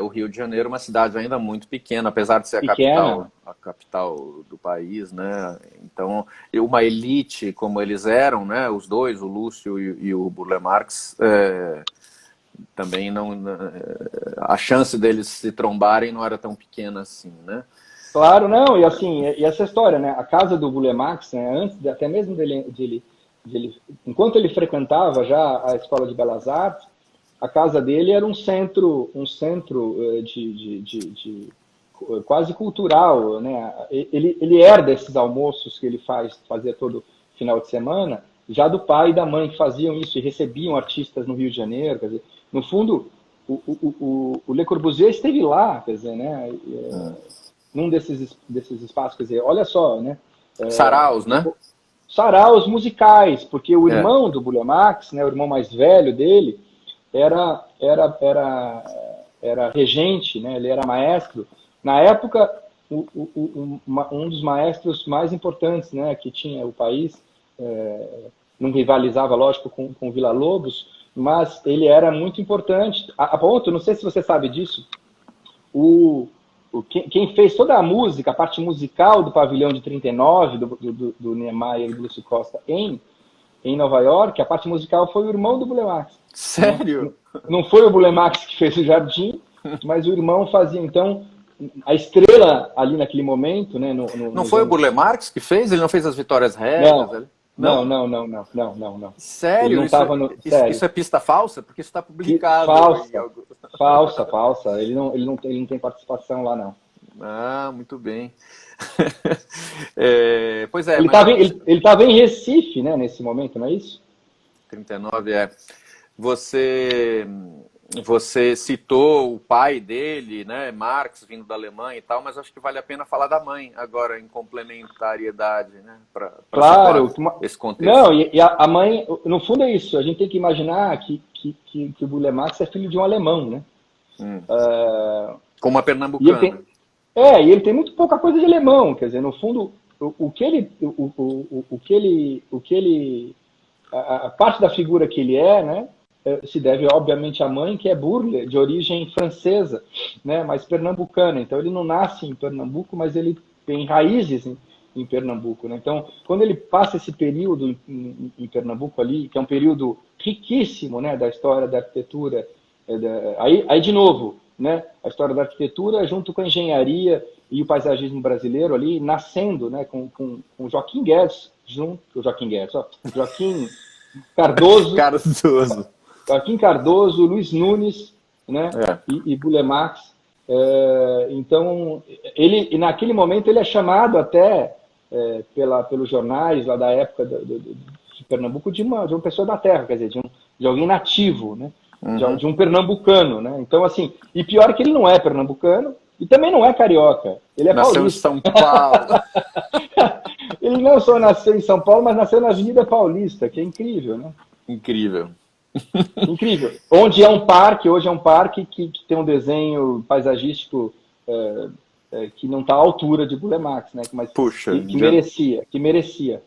O Rio de Janeiro é uma cidade ainda muito pequena, apesar de ser a capital do país, né? Então, uma elite como eles eram, né? Os dois, o Lúcio e o Burle Marx, também não, a chance deles se trombarem não era tão pequena assim, né? Claro, não, e assim, e essa história, né? A casa do Burle Marx, né? Antes até mesmo enquanto ele frequentava já a Escola de Belas Artes, a casa dele era um centro de quase cultural, né? Ele herda esses almoços que ele fazia todo final de semana, já do pai e da mãe que faziam isso e recebiam artistas no Rio de Janeiro, quer dizer, no fundo, o Le Corbusier esteve lá, quer dizer, né? Num desses espaços, quer dizer, olha só, né? Saraus, né? Saraus musicais, porque o irmão do Burle Marx, né, o irmão mais velho dele, era regente, né? Ele era maestro. Na época, um dos maestros mais importantes, né, que tinha o país, não rivalizava, lógico, com o Villa-Lobos, mas ele era muito importante. A ponto, não sei se você sabe disso, quem fez toda a música, a parte musical do Pavilhão de 39, do Niemeyer e do Lúcio Costa em Nova York, a parte musical foi o irmão do Burle Marx. Sério? Não foi o Burle Marx que fez o jardim, mas o irmão fazia. Então, a estrela ali naquele momento, né? Não foi o Burle Marx que fez? Ele não fez as Vitórias Régias? Não. Sério? Ele não estava no. Isso é pista falsa? Porque isso está publicado. Falsa. Ele não tem participação lá, não. Ah, muito bem. Pois é. Ele estava em Recife, né, nesse momento, não é isso? 39, Você citou o pai dele, né, Marx, vindo da Alemanha e tal, mas acho que vale a pena falar da mãe agora, em complementariedade, né, para claro, esse contexto. Não, e a mãe, no fundo é isso, a gente tem que imaginar que o Burle Marx é filho de um alemão, né? Com uma pernambucana. E ele tem muito pouca coisa de alemão, quer dizer, no fundo, a parte da figura que ele é, né, se deve, obviamente, à mãe, que é Burle, de origem francesa, né, mas pernambucana. Então, ele não nasce em Pernambuco, mas ele tem raízes em Pernambuco, né? Então, quando ele passa esse período em Pernambuco ali, que é um período riquíssimo, né, da história da arquitetura, aí de novo, né, a história da arquitetura junto com a engenharia e o paisagismo brasileiro ali, nascendo, né, com Joaquim Guedes, Joaquim Cardoso. Joaquim Cardoso, Luiz Nunes, né, e Burle Marx. Então, ele naquele momento ele é chamado até pelos jornais lá da época de Pernambuco de uma pessoa da terra, quer dizer, de alguém nativo, né, de um pernambucano, né. Então, assim, e pior que ele não é pernambucano e também não é carioca, ele é paulista. Nasceu em São Paulo. Ele não só nasceu em São Paulo, mas nasceu na Avenida Paulista, que é incrível, né? Incrível. Incrível. Hoje é um parque que tem um desenho paisagístico que não está à altura de Burle Marx, né? Mas que merecia.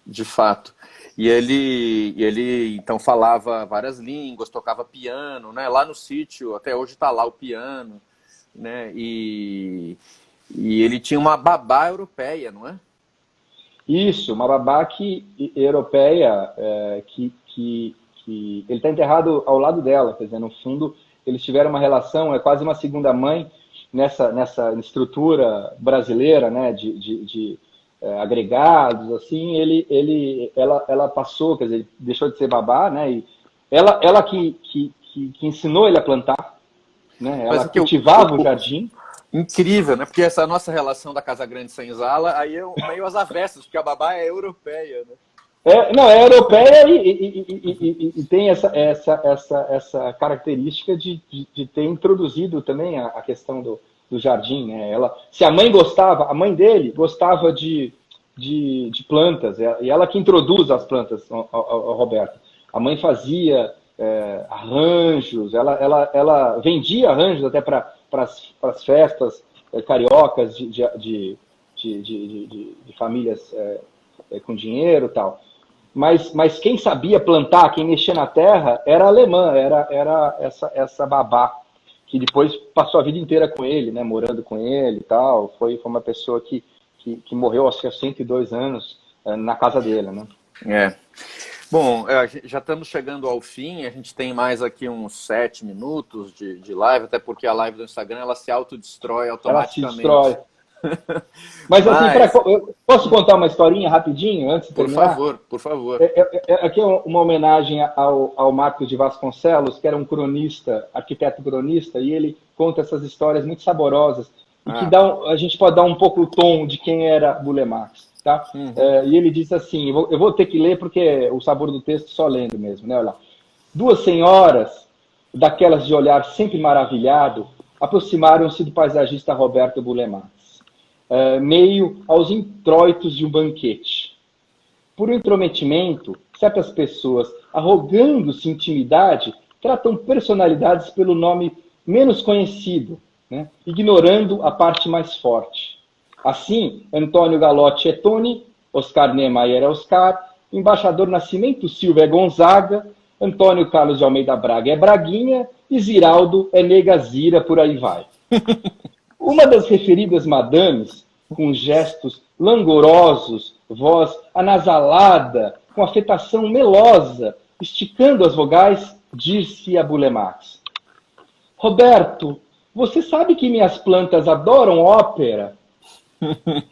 De fato. E ele então falava várias línguas, tocava piano, né? Lá no sítio, até hoje está lá o piano, né? E ele tinha uma babá europeia, não é? Isso, uma babá europeia que ele está enterrado ao lado dela, quer dizer, no fundo, eles tiveram uma relação, é quase uma segunda mãe nessa estrutura brasileira, né, de agregados, assim, ela passou, quer dizer, deixou de ser babá, né, e ela que que ensinou ele a plantar, né? Ela que cultivava o jardim. Incrível, né? Porque essa nossa relação da Casa Grande Senzala aí é meio às avessas, porque a babá é europeia, né? Não, é europeia e tem essa característica de ter introduzido também a questão do jardim, né? Se a mãe gostava, a mãe dele gostava de plantas, e ela que introduz as plantas ao Roberto. A mãe fazia arranjos, ela vendia arranjos até para as festas cariocas de famílias com dinheiro e tal. Mas quem sabia plantar, quem mexia na terra, era alemã, era essa babá, que depois passou a vida inteira com ele, né, morando com ele e tal. Foi uma pessoa que morreu aos 102 anos na casa dele, né? Bom, já estamos chegando ao fim, a gente tem mais aqui uns 7 minutos de live, até porque a live do Instagram ela se autodestrói automaticamente. Ela se destrói. Mas assim, posso contar uma historinha rapidinho antes de terminar? Por favor. Aqui é uma homenagem ao Marcos de Vasconcelos, que era um cronista, arquiteto cronista, e ele conta essas histórias muito saborosas e que a gente pode dar um pouco o tom de quem era Burle Marx. Tá? Uhum. E ele diz assim, eu vou ter que ler porque o sabor do texto só lendo mesmo, né? Olha lá. 2 senhoras, daquelas de olhar sempre maravilhado, aproximaram-se do paisagista Roberto Burle Marx, meio aos introitos de um banquete. Por um intrometimento, certas pessoas, arrogando-se intimidade, tratam personalidades pelo nome menos conhecido, né? Ignorando a parte mais forte. Assim, Antônio Galotti é Tony, Oscar Niemeyer é Oscar, Embaixador Nascimento Silva é Gonzaga, Antônio Carlos de Almeida Braga é Braguinha e Ziraldo é Negazira, por aí vai. Uma das referidas madames, com gestos langorosos, voz anasalada, com afetação melosa, esticando as vogais, disse a Burle Marx: Roberto, você sabe que minhas plantas adoram ópera,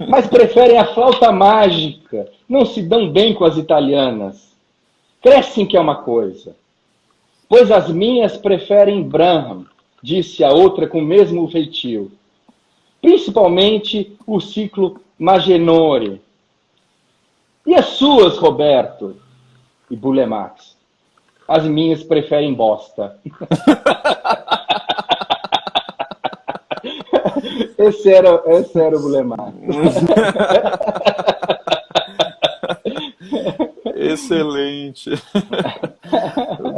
mas preferem a flauta mágica, não se dão bem com as italianas. Crescem que é uma coisa. Pois as minhas preferem Brahms, disse a outra com o mesmo feitio. Principalmente o ciclo Magenore. E as suas, Roberto? E Burle Marx? As minhas preferem bosta. Esse era o Burle Marx. Excelente.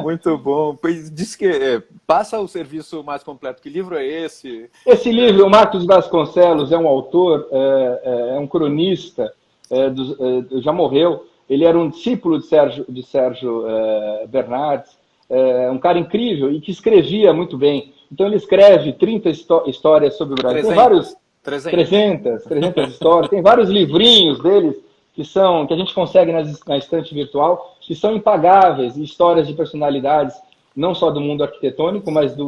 Muito bom. Diz que passa o serviço mais completo. Que livro é esse? Esse livro, o Marcos Vasconcelos, é um autor, é um cronista, já morreu. Ele era um discípulo de Sérgio Bernardes, um cara incrível e que escrevia muito bem. Então ele escreve 30 histórias sobre o Brasil. 300, tem vários 300 300. histórias. Tem vários livrinhos deles que a gente consegue na estante virtual, que são impagáveis, histórias de personalidades, não só do mundo arquitetônico, mas do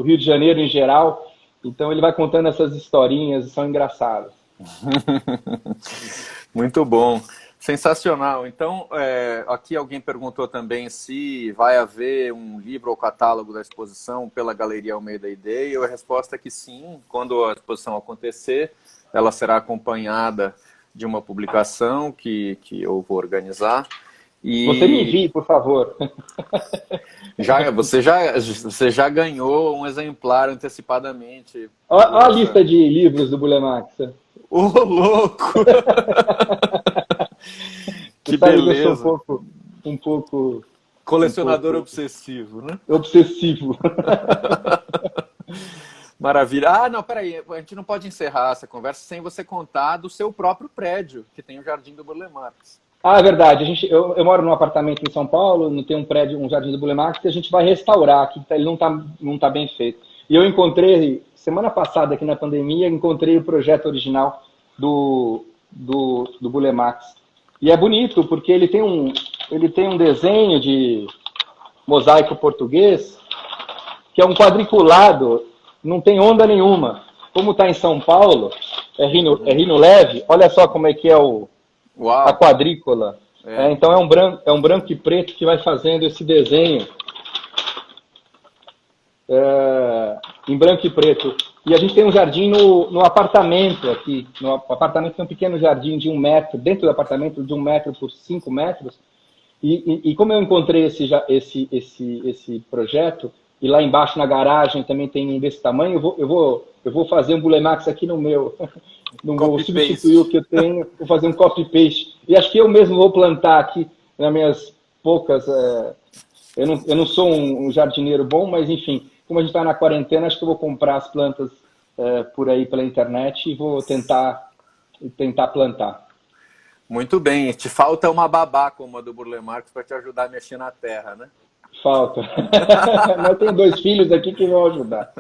Rio de Janeiro em geral. Então ele vai contando essas historinhas e são engraçadas. Muito bom. Sensacional. Então, aqui alguém perguntou também se vai haver um livro ou catálogo da exposição pela Galeria Almeida Ideia. A resposta é que sim. Quando a exposição acontecer, ela será acompanhada de uma publicação que eu vou organizar. E você me envie, por favor. Você já ganhou um exemplar antecipadamente. Olha a lista de livros do Burle Marx. Ô, louco! Que beleza. Eu sou um pouco colecionador obsessivo, né? Obsessivo. Maravilha. Não, peraí, a gente não pode encerrar essa conversa sem você contar do seu próprio prédio, que tem o Jardim do Burle Marx. É verdade. Eu moro num apartamento em São Paulo, não tem um prédio, um Jardim do Burle Marx, que a gente vai restaurar, que ele não tá bem feito. E eu encontrei, semana passada, aqui na pandemia, encontrei o projeto original do Burle Marx. E é bonito, porque ele tem um desenho de mosaico português, que é um quadriculado, não tem onda nenhuma. Como está em São Paulo, é rino leve, olha só como é que é a quadrícula. Então é um branco e preto que vai fazendo esse desenho em branco e preto. E a gente tem um jardim no apartamento aqui. No apartamento tem um pequeno jardim de 1 metro, dentro do apartamento de 1 metro por 5 metros. E como eu encontrei esse projeto, e lá embaixo na garagem também tem desse tamanho, eu vou fazer um Bulemax aqui no meu. Não vou substituir o que eu tenho, vou fazer um copy-paste. E acho que eu mesmo vou plantar aqui nas minhas poucas... eu não sou um jardineiro bom, mas enfim, como a gente está na quarentena, acho que eu vou comprar as plantas por aí pela internet e vou tentar plantar. Muito bem. Te falta uma babá como a do Burle Marx para te ajudar a mexer na terra, né? Falta. Mas eu tenho 2 filhos aqui que vão ajudar.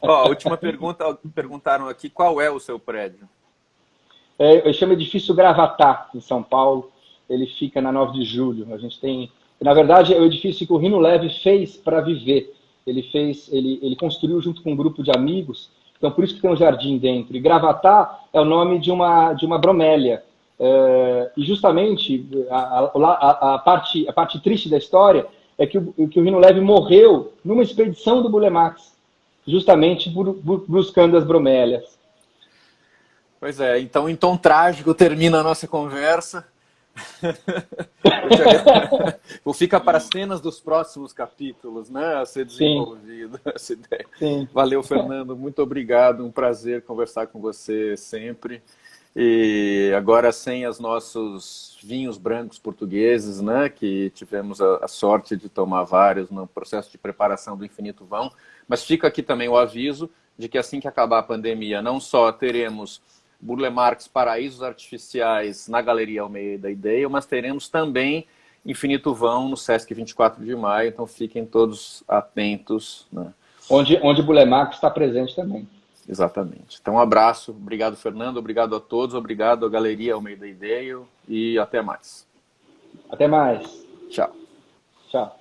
Ó, a última pergunta, perguntaram aqui, qual é o seu prédio? Eu chamo Edifício Gravatá, em São Paulo. Ele fica na 9 de julho. A gente tem... Na verdade, é o edifício que o Rino Leve fez para viver. Ele construiu junto com um grupo de amigos, então por isso que tem um jardim dentro. E Gravatá é o nome de uma bromélia. E justamente a parte triste da história é que o Rino Leve morreu numa expedição do Bulemax, justamente buscando as bromélias. Pois é, então em tom trágico termina a nossa conversa. Fica para as cenas dos próximos capítulos, né, a ser desenvolvido essa ideia. Sim. Valeu, Fernando, muito obrigado, um prazer conversar com você sempre. E agora sem os nossos vinhos brancos portugueses, né, que tivemos a sorte de tomar vários no processo de preparação do Infinito Vão, mas fica aqui também o aviso de que assim que acabar a pandemia, não só teremos Burle Marx Paraísos Artificiais na Galeria Almeida Ideia, mas teremos também Infinito Vão no Sesc 24 de maio, então fiquem todos atentos. Né? Onde Bulemax está presente também. Exatamente. Então um abraço, obrigado Fernando, obrigado a todos, obrigado à Galeria Almeida Ideia e até mais. Até mais. Tchau. Tchau.